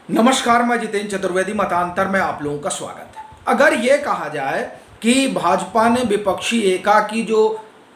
नमस्कार, मैं जितेंद्र चतुर्वेदी। मतांतर में आप लोगों का स्वागत है। अगर ये कहा जाए कि भाजपा ने विपक्षी एका की जो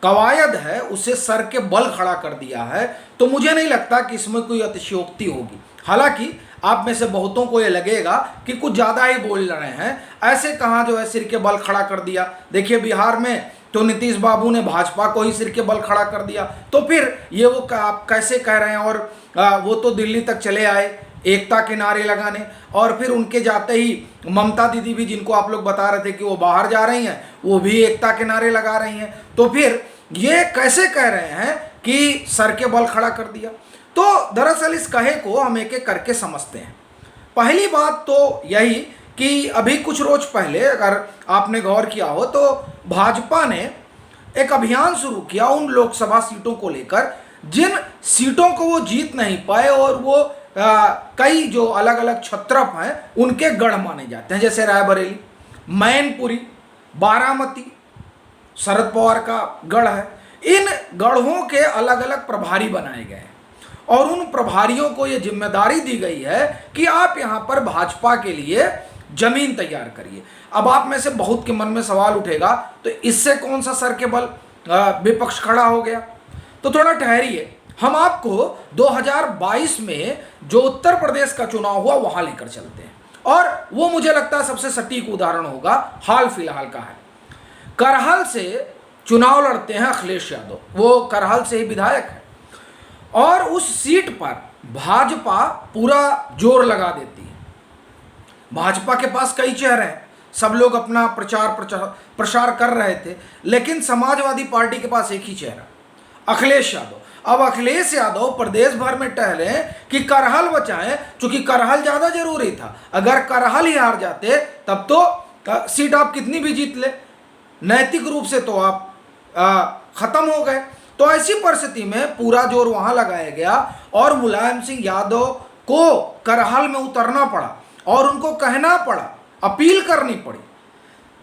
कवायद है उसे सर के बल खड़ा कर दिया है, तो मुझे नहीं लगता कि इसमें कोई अतिशयोक्ति होगी। हालांकि आप में से बहुतों को ये लगेगा कि कुछ ज़्यादा ही बोल रहे हैं, ऐसे कहाँ जो है सिर के बल खड़ा कर दिया। देखिए, बिहार में तो नीतीश बाबू ने भाजपा को ही सिर के बल खड़ा कर दिया, तो फिर ये वो आप कैसे कह रहे हैं। और वो तो दिल्ली तक चले आए एकता के नारे लगाने, और फिर उनके जाते ही ममता दीदी भी, जिनको आप लोग बता रहे थे कि वो बाहर जा रही हैं, वो भी एकता के नारे लगा रही हैं। तो फिर ये कैसे कह रहे हैं कि सर के बल खड़ा कर दिया। तो दरअसल इस कहे को हम एक एक करके समझते हैं। पहली बात तो यही कि अभी कुछ रोज पहले, अगर आपने गौर किया हो, तो भाजपा ने एक अभियान शुरू किया उन लोकसभा सीटों को लेकर जिन सीटों को वो जीत नहीं पाए, और वो कई जो अलग अलग छत्रप हैं उनके गढ़ माने जाते हैं, जैसे रायबरेली, मैनपुरी, बारामती शरद पवार का गढ़ है। इन गढ़ों के अलग अलग प्रभारी बनाए गए हैं, और उन प्रभारियों को ये जिम्मेदारी दी गई है कि आप यहाँ पर भाजपा के लिए जमीन तैयार करिए। अब आप में से बहुत के मन में सवाल उठेगा, तो इससे कौन सा सर के बल विपक्ष खड़ा हो गया। तो थोड़ा ठहरिए, हम आपको 2022 में जो उत्तर प्रदेश का चुनाव हुआ वहां लेकर चलते हैं, और वो मुझे लगता है सबसे सटीक उदाहरण होगा, हाल फिलहाल का है। करहल से चुनाव लड़ते हैं अखिलेश यादव, वो करहल से ही विधायक है, और उस सीट पर भाजपा पूरा जोर लगा देती है। भाजपा के पास कई चेहरे हैं, सब लोग अपना प्रसार कर रहे थे, लेकिन समाजवादी पार्टी के पास एक ही चेहरा, अखिलेश यादव। अब अखिलेश यादव प्रदेश भर में टहले कि करहल बचाएं, चूंकि करहल ज्यादा जरूरी था। अगर करहल ही हार जाते तब तो सीट आप कितनी भी जीत ले, नैतिक रूप से तो आप खत्म हो गए। तो ऐसी परिस्थिति में पूरा जोर वहां लगाया गया, और मुलायम सिंह यादव को करहल में उतरना पड़ा, और उनको कहना पड़ा, अपील करनी पड़ी।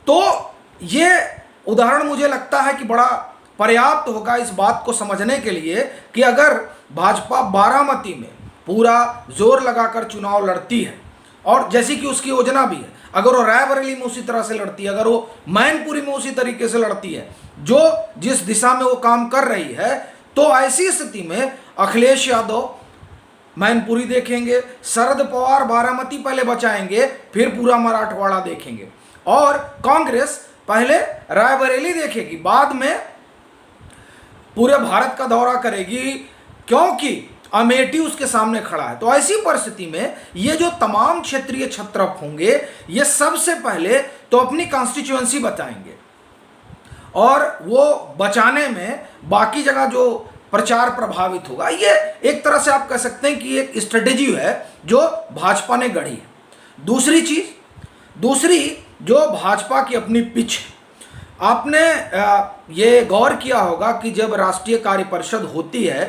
तो ये उदाहरण मुझे लगता है कि बड़ा पर्याप्त होगा इस बात को समझने के लिए कि अगर भाजपा बारामती में पूरा जोर लगाकर चुनाव लड़ती है, और जैसी कि उसकी योजना भी है, अगर वो रायबरेली में उसी तरह से लड़ती है, अगर वो मैनपुरी में उसी तरीके से लड़ती है जो जिस दिशा में वो काम कर रही है, तो ऐसी स्थिति में अखिलेश यादव मैनपुरी देखेंगे, शरद पवार बारामती पहले बचाएंगे, फिर पूरा मराठवाड़ा देखेंगे, और कांग्रेस पहले रायबरेली देखेगी, बाद में पूरे भारत का दौरा करेगी, क्योंकि अमेठी उसके सामने खड़ा है। तो ऐसी परिस्थिति में ये जो तमाम क्षेत्रीय छत्रप होंगे, ये सबसे पहले तो अपनी कॉन्स्टिट्यूएंसी बचाएंगे, और वो बचाने में बाकी जगह जो प्रचार प्रभावित होगा। ये एक तरह से आप कह सकते हैं कि एक स्ट्रेटेजी है जो भाजपा ने गढ़ी है। दूसरी जो भाजपा की अपनी पिच है। आपने ये गौर किया होगा कि जब राष्ट्रीय कार्य परिषद होती है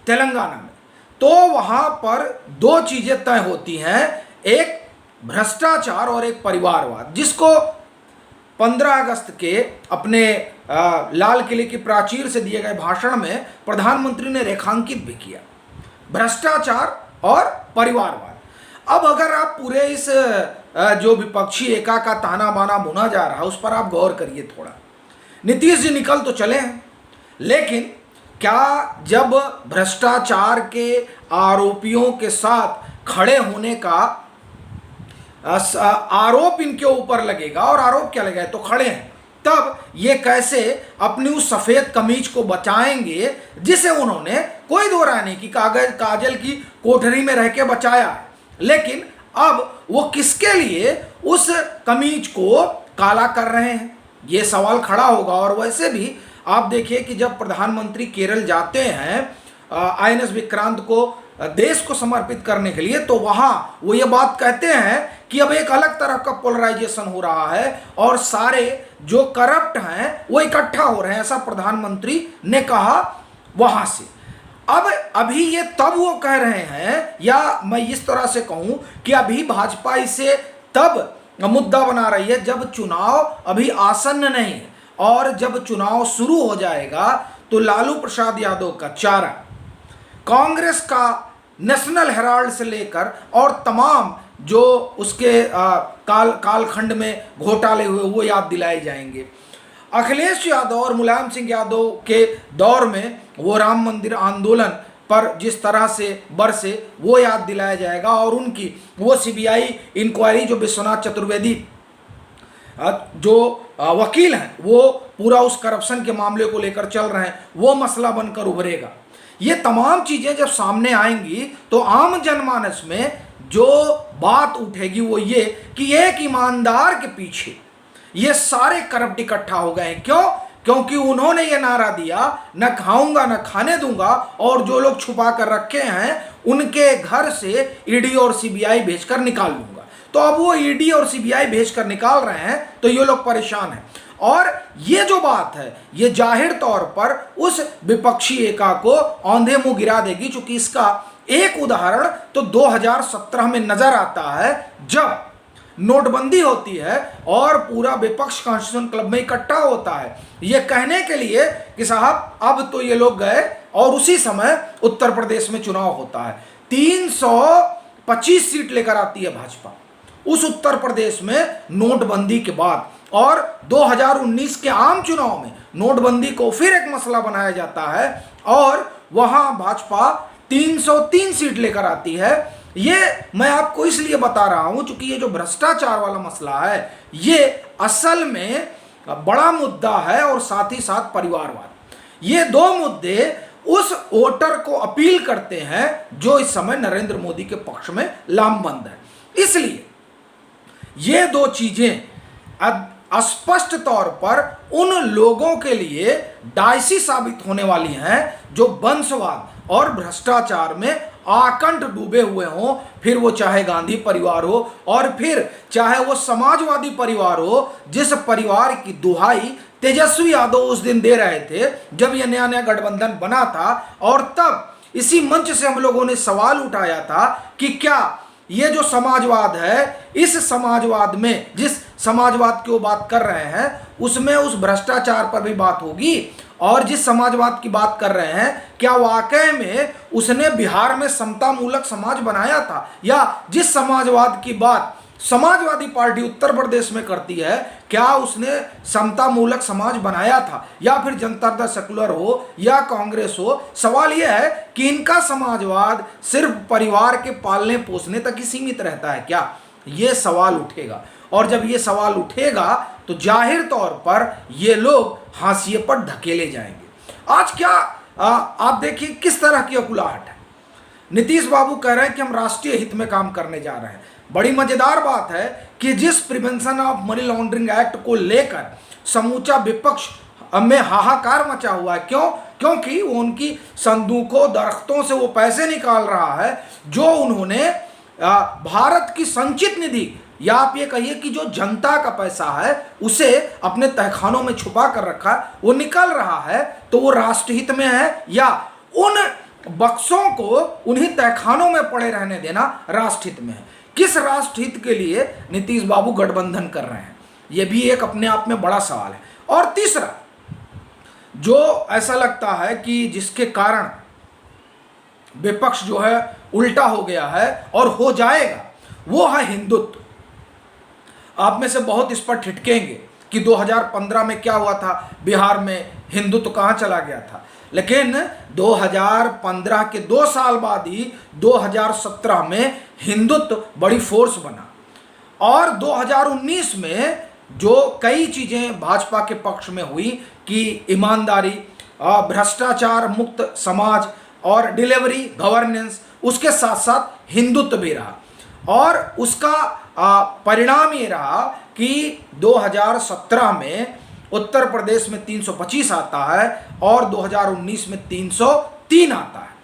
तेलंगाना में, तो वहां पर दो चीजें तय होती हैं, एक भ्रष्टाचार और एक परिवारवाद, जिसको 15 अगस्त के अपने लाल किले की प्राचीर से दिए गए भाषण में प्रधानमंत्री ने रेखांकित भी किया, भ्रष्टाचार और परिवारवाद। अब अगर आप पूरे इस जो विपक्षी एका का ताना बाना बुना जा रहा है उस पर आप गौर करिए थोड़ा। नीतीश जी निकल तो चले हैं, लेकिन क्या जब भ्रष्टाचार के आरोपियों के साथ खड़े होने का आरोप इनके ऊपर लगेगा, और आरोप क्या लगेगा, तो खड़े हैं, तब ये कैसे अपनी उस सफेद कमीज को बचाएंगे जिसे उन्होंने, कोई दो राय नहीं कि काजल की कोठरी में रह के बचाया है, लेकिन अब वो किसके लिए उस कमीज को काला कर रहे हैं, ये सवाल खड़ा होगा। और वैसे भी आप देखिए कि जब प्रधानमंत्री केरल जाते हैं INS विक्रांत को देश को समर्पित करने के लिए, तो वहां वो ये बात कहते हैं कि अब एक अलग तरह का पोलराइजेशन हो रहा है, और सारे जो करप्ट हैं वो इकट्ठा हो रहे हैं, ऐसा प्रधानमंत्री ने कहा वहां से। अब अभी ये तब वो कह रहे हैं, या मैं इस तरह से कहूं कि अभी भाजपा इसे तब मुद्दा बना रही है जब चुनाव अभी आसन्न नहीं है, और जब चुनाव शुरू हो जाएगा तो लालू प्रसाद यादव का चारा, कांग्रेस का नेशनल हेराल्ड से लेकर और तमाम जो उसके कालखंड में घोटाले हुए वो याद दिलाए जाएंगे। अखिलेश यादव और मुलायम सिंह यादव के दौर में वो राम मंदिर आंदोलन पर जिस तरह से बरसे वो याद दिलाया जाएगा, और उनकी वो सीबीआई इंक्वायरी जो विश्वनाथ चतुर्वेदी जो वकील हैं वो पूरा उस करप्शन के मामले को लेकर चल रहे हैं, वो मसला बनकर उभरेगा। ये तमाम चीज़ें जब सामने आएंगी तो आम जनमानस में जो बात उठेगी वो ये कि एक ईमानदार के पीछे ये सारे करप्ट इकट्ठा हो गए हैं। क्यों? क्योंकि उन्होंने ये नारा दिया, न खाऊंगा न खाने दूंगा, और जो लोग छुपा कर रखे हैं उनके घर से ईडी और सीबीआई भेजकर निकाल लूंगा। तो अब वो ईडी और सीबीआई भेजकर निकाल रहे हैं तो ये लोग परेशान हैं। और ये जो बात है ये जाहिर तौर पर उस विपक्षी एका को औंधे मुंह गिरा देगी, चूंकि इसका एक उदाहरण तो 2017 में नजर आता है जब नोटबंदी होती है और पूरा विपक्ष कॉन्स्टिट्यूशन क्लब में इकट्ठा होता है ये कहने के लिए कि साहब अब तो ये लोग गए, और उसी समय उत्तर प्रदेश में चुनाव होता है। 325 सीट लेकर आती है भाजपा उस उत्तर प्रदेश में नोटबंदी के बाद, और 2019 के आम चुनाव में नोटबंदी को फिर एक मसला बनाया जाता है और वहां भाजपा 303 सीट लेकर आती है। ये मैं आपको इसलिए बता रहा हूं क्योंकि ये जो भ्रष्टाचार वाला मसला है ये असल में बड़ा मुद्दा है, और साथ ही साथ परिवारवाद। ये दो मुद्दे उस वोटर को अपील करते हैं जो इस समय नरेंद्र मोदी के पक्ष में लामबंद है। इसलिए ये दो चीजें स्पष्ट तौर पर उन लोगों के लिए डायसी साबित होने वाली हैं जो वंशवाद और भ्रष्टाचार में आकंठ डूबे हुए हों, फिर वो चाहे गांधी परिवार हो और फिर चाहे वो समाजवादी परिवार हो, जिस परिवार की दुहाई तेजस्वी यादव उस दिन दे रहे थे जब यह नया नया गठबंधन बना था। और तब इसी मंच से हम लोगों ने सवाल उठाया था कि क्या ये जो समाजवाद है, इस समाजवाद में जिस समाजवाद की वो बात कर रहे हैं उसमें उस भ्रष्टाचार पर भी बात होगी, और जिस समाजवाद की बात कर रहे हैं क्या वाकई में उसने बिहार में समता मूलक समाज बनाया था, या जिस समाजवाद की बात समाजवादी पार्टी उत्तर प्रदेश में करती है क्या उसने समता मूलक समाज बनाया था, या फिर जनता दल सेकुलर हो या कांग्रेस हो। सवाल यह है कि इनका समाजवाद सिर्फ परिवार के पालने पोसने तक ही सीमित रहता है क्या, ये सवाल उठेगा। और जब ये सवाल उठेगा तो जाहिर तौर पर ये लोग हाशिए पर धकेले जाएंगे। आज क्या आप देखिए किस तरह की अकुलाहट है। नीतीश बाबू कह रहे हैं कि हम राष्ट्रीय हित में काम करने जा रहे हैं। बड़ी मजेदार बात है कि जिस prevention of money laundering act को लेकर समूचा विपक्ष में हाहाकार मचा हुआ है। क्यों? क्योंकि वो उनकी संदूकों दरख्तों से वो पैसे निकाल रहा है जो उन्होंने भारत की संचित निधि, या आप ये कहिए कि जो जनता का पैसा है उसे अपने तहखानों में छुपा कर रखा है, वो निकल रहा है। तो वो राष्ट्रहित में है या उन बक्सों को उन्हीं तहखानों में पड़े रहने देना राष्ट्रहित में है? किस राष्ट्रहित के लिए नीतीश बाबू गठबंधन कर रहे हैं, यह भी एक अपने आप में बड़ा सवाल है। और तीसरा जो ऐसा लगता है कि जिसके कारण विपक्ष जो है उल्टा हो गया है और हो जाएगा, वो है हिंदुत्व। आप में से बहुत इस पर ठिठकेंगे कि 2015 में क्या हुआ था, बिहार में हिंदुत्व कहाँ चला गया था। लेकिन 2015 के 2 साल बाद ही 2017 में हिंदुत्व बड़ी फोर्स बना, और 2019 में जो कई चीज़ें भाजपा के पक्ष में हुई कि ईमानदारी, भ्रष्टाचार मुक्त समाज और डिलीवरी गवर्नेंस, उसके साथ साथ हिंदुत्व भी रहा। और उसका परिणाम ये रहा कि 2017 में उत्तर प्रदेश में 325 आता है और 2019 में 303 आता है।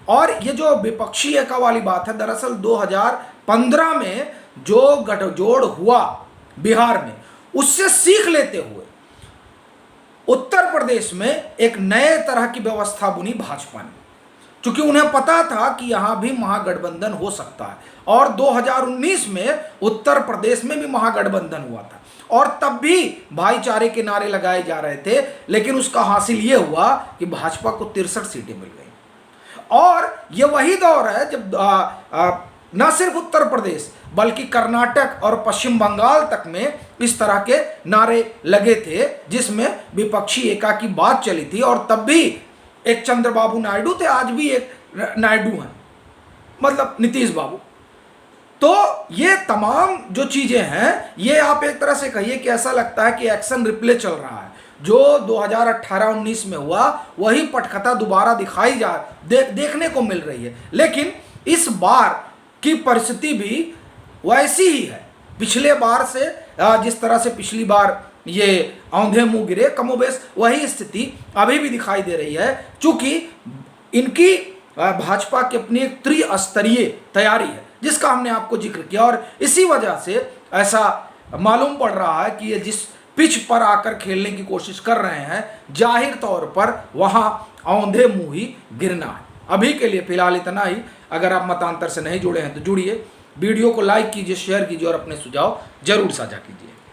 और ये जो विपक्षी एका वाली बात है, दरअसल 2015 में जो गठजोड़ हुआ बिहार में, उससे सीख लेते हुए उत्तर प्रदेश में एक नए तरह की व्यवस्था बुनी भाजपा ने, क्योंकि उन्हें पता था कि यहां भी महागठबंधन हो सकता है। और 2019 में उत्तर प्रदेश में भी महागठबंधन हुआ था, और तब भी भाईचारे के नारे लगाए जा रहे थे, लेकिन उसका हासिल ये हुआ कि भाजपा को 63 सीटें मिल गई। और ये वही दौर है जब न सिर्फ उत्तर प्रदेश बल्कि कर्नाटक और पश्चिम बंगाल तक में इस तरह के नारे लगे थे, जिसमें विपक्षी एका की बात चली थी। और तब भी एक चंद्रबाबू नायडू थे, आज भी एक नायडू हैं, मतलब नीतीश बाबू। तो ये तमाम जो चीजें हैं, ये आप एक तरह से कहिए कि ऐसा लगता है कि एक्शन रिप्ले चल रहा है। जो 2018-19 में हुआ वही पटकथा दोबारा देखने को मिल रही है। लेकिन इस बार की परिस्थिति भी वैसी ही है पिछले बार से। जिस तरह से पिछली बार ये औंधे मुंह गिरे, कमोबेश वही स्थिति अभी भी दिखाई दे रही है। चूंकि इनकी भाजपा की अपनी एक त्रिस्तरीय तैयारी है, जिसका हमने आपको जिक्र किया, और इसी वजह से ऐसा मालूम पड़ रहा है कि ये जिस पिच पर आकर खेलने की कोशिश कर रहे हैं, जाहिर तौर पर वहां औंधे मुंह ही गिरना है। अभी के लिए फिलहाल इतना ही। अगर आप मतांतर से नहीं जुड़े हैं तो जुड़िए, वीडियो को लाइक कीजिए, शेयर कीजिए और अपने सुझाव जरूर साझा कीजिए।